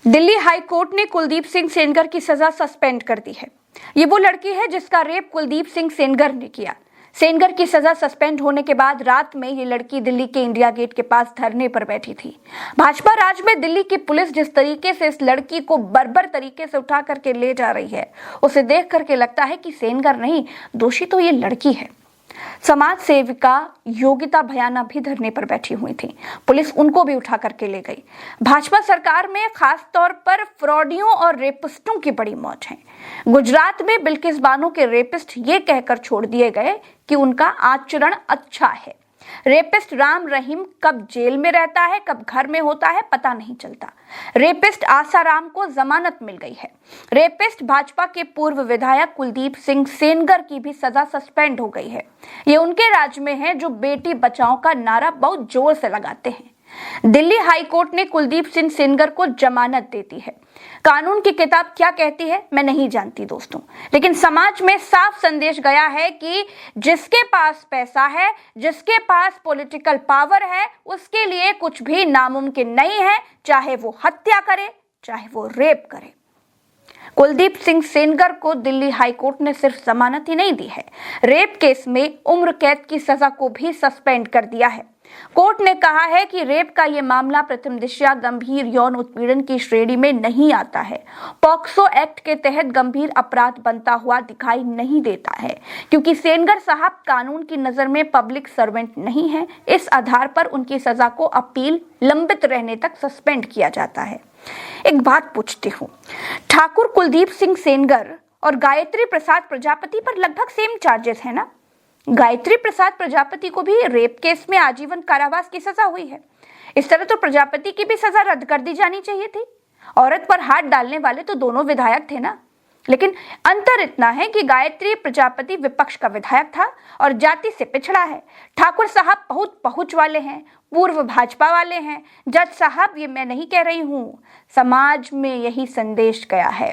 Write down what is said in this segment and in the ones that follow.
Delhi high court ने कुलदीप सिंह सेंगर की सजा सस्पेंड कर दी है। ये वो लड़की है जिसका रेप कुलदीप सिंह सेंगर ने किया। सेंगर की सजा सस्पेंड होने के बाद रात में ये लड़की दिल्ली के इंडिया गेट के पास धरने पर बैठी थी। भाजपा राज में दिल्ली की पुलिस जिस तरीके से इस लड़की को बर्बर तरीके से उठा करके ले जा रही है, उसे देख करके लगता है कि सेंगर नहीं, दोषी तो ये लड़की है। समाज सेविका योगिता भयाना भी धरने पर बैठी हुई थी। पुलिस उनको भी उठा करके ले गई। भाजपा सरकार में खास तौर पर फ्रॉडियों और रेपिस्टों की बड़ी मौज है। गुजरात में बिल्किस बानो के रेपिस्ट ये कहकर छोड़ दिए गए कि उनका आचरण अच्छा है। रेपिस्ट राम रहीम कब जेल में रहता है, कब घर में होता है, पता नहीं चलता। रेपिस्ट आसाराम को जमानत मिल गई है। रेपिस्ट भाजपा के पूर्व विधायक कुलदीप सिंह सेंगर की भी सजा सस्पेंड हो गई है। ये उनके राज्य में है जो बेटी बचाओ का नारा बहुत जोर से लगाते हैं। दिल्ली हाई कोर्ट ने कुलदीप सिंह सेंगर को जमानत दे दी है। कानून की किताब क्या कहती है मैं नहीं जानती दोस्तों, लेकिन समाज में साफ संदेश गया है कि जिसके पास पैसा है, जिसके पास पॉलिटिकल पावर है, उसके लिए कुछ भी नामुमकिन नहीं है, चाहे वो हत्या करे, चाहे वो रेप करे। कुलदीप सिंह सेंगर को दिल्ली हाई कोर्ट ने सिर्फ जमानत ही नहीं दी है, रेप केस में उम्र कैद की सजा को भी सस्पेंड कर दिया है। कोर्ट ने कहा है कि रेप का यह मामला प्रथम दृष्टया गंभीर यौन उत्पीड़न की श्रेणी में नहीं आता है। पॉक्सो एक्ट के तहत गंभीर अपराध बनता हुआ दिखाई नहीं देता है, क्योंकि सेंगर साहब कानून की नजर में पब्लिक सर्वेंट नहीं है। इस आधार पर उनकी सजा को अपील लंबित रहने तक सस्पेंड किया जाता है। एक बात पूछती हूँ, ठाकुर कुलदीप सिंह सेंगर और गायत्री प्रसाद प्रजापति पर लगभग सेम चार्जेस है ना? गायत्री प्रसाद प्रजापति को भी रेप केस में आजीवन कारावास की सजा हुई है। इस तरह तो प्रजापति की भी सजा रद्द कर दी जानी चाहिए थी। औरत पर हाथ डालने वाले तो दोनों विधायक थे ना। लेकिन अंतर इतना है कि गायत्री प्रजापति विपक्ष का विधायक था और जाति से पिछड़ा है। ठाकुर साहब बहुत पहुंच वाले हैं, पूर्व भाजपा वाले हैं। जज साहब, ये मैं नहीं कह रही हूं, समाज में यही संदेश गया है।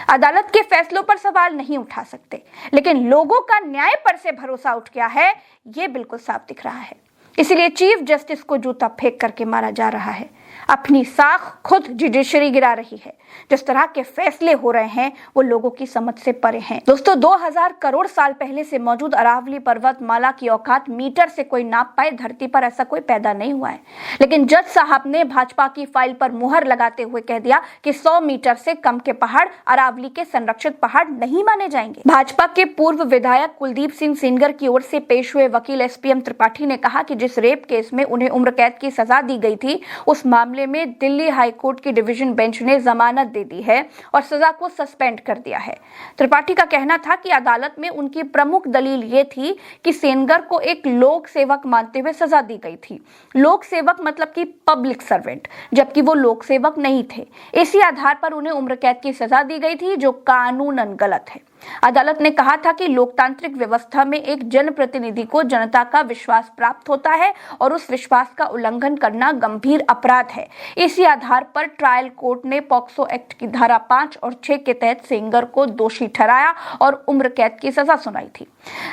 अदालत के फैसलों पर सवाल नहीं उठा सकते, लेकिन लोगों का न्याय पर से भरोसा उठ गया है, ये बिल्कुल साफ दिख रहा है। इसलिए चीफ जस्टिस को जूता फेंक करके मारा जा रहा है। अपनी साख खुद जुडिशरी गिरा रही है। जिस तरह के फैसले हो रहे हैं वो लोगों की समझ से परे हैं। दोस्तों, 2000 करोड़ साल पहले से मौजूद अरावली पर्वतमाला की औकात मीटर से कोई नाप पाए, धरती पर ऐसा कोई पैदा नहीं हुआ है। लेकिन जज साहब ने भाजपा की फाइल पर मुहर लगाते हुए कह दिया कि 100 मीटर से कम के पहाड़ अरावली के संरक्षित पहाड़ नहीं माने जाएंगे। भाजपा के पूर्व विधायक कुलदीप सिंह सेंगर की ओर से पेश हुए वकील SPM त्रिपाठी ने कहा कि जिस रेप केस में उन्हें उम्र कैद की सजा दी गई थी, उस मामले में दिल्ली हाई कोर्ट की डिवीजन बेंच ने जमानत दे दी है और सजा को सस्पेंड कर दिया है। त्रिपाठी का कहना था कि अदालत में उनकी प्रमुख दलील ये थी कि सेंगर को एक लोक सेवक मानते हुए सजा दी गई थी। लोक सेवक मतलब कि पब्लिक सर्वेंट, जबकि वो लोक सेवक नहीं थे। इसी आधार पर उन्हें उम्र कैद की सजा दी गई थी, जो कानूनन गलत है। अदालत ने कहा था कि लोकतांत्रिक व्यवस्था में एक जनप्रतिनिधि को जनता का विश्वास प्राप्त होता है और उस विश्वास का उल्लंघन करना गंभीर अपराध है। इसी आधार पर ट्रायल कोर्ट ने पॉक्सो एक्ट की धारा 5 और 6 के तहत सेंगर को दोषी ठहराया और उम्र कैद की सजा सुनाई थी।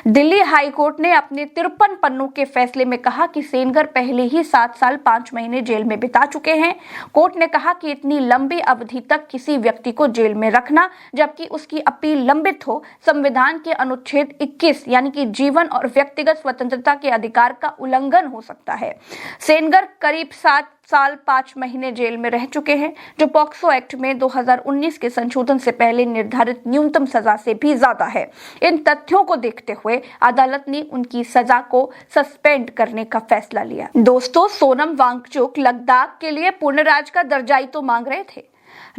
दिल्ली हाई कोर्ट ने अपने 53 पन्नों के फैसले में कहा कि सेंगर पहले ही 7 साल 5 महीने जेल में बिता चुके हैं। कोर्ट ने कहा कि इतनी लंबी अवधि तक किसी व्यक्ति को जेल में रखना, जबकि उसकी अपील लंबित हो, संविधान के अनुच्छेद 21 यानी कि जीवन और व्यक्तिगत स्वतंत्रता के अधिकार का उल्लंघन हो सकता है। सेंगर करीब 7 साल 5 महीने जेल में रह चुके हैं, जो पॉक्सो एक्ट में 2019 के संशोधन से पहले निर्धारित न्यूनतम सजा से भी ज्यादा है। इन तथ्यों को देखते हुए अदालत ने उनकी सजा को सस्पेंड करने का फैसला लिया। दोस्तों, सोनम वांगचुक लद्दाख के लिए पूर्ण राज्य का दर्जा ही तो मांग रहे थे।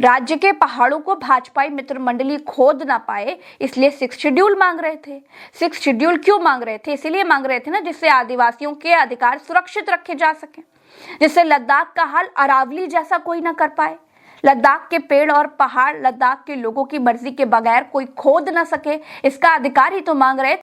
राज्य के पहाड़ों को भाजपाई मित्र मंडली खोद ना पाए, इसलिए 6 शेड्यूल मांग रहे थे। 6 शेड्यूल क्यों मांग रहे थे? इसलिए मांग रहे थे ना, जिससे आदिवासियों के अधिकार सुरक्षित रखे जा सके, जिससे लद्दाख का हाल अरावली जैसा कोई ना कर पाए। लद्दाख के पेड़ और पहाड़ लद्दाख के लोगों की मर्जी के बगैर कोई खोद ना सके, इसका अधिकार ही तो मांग रहे थे।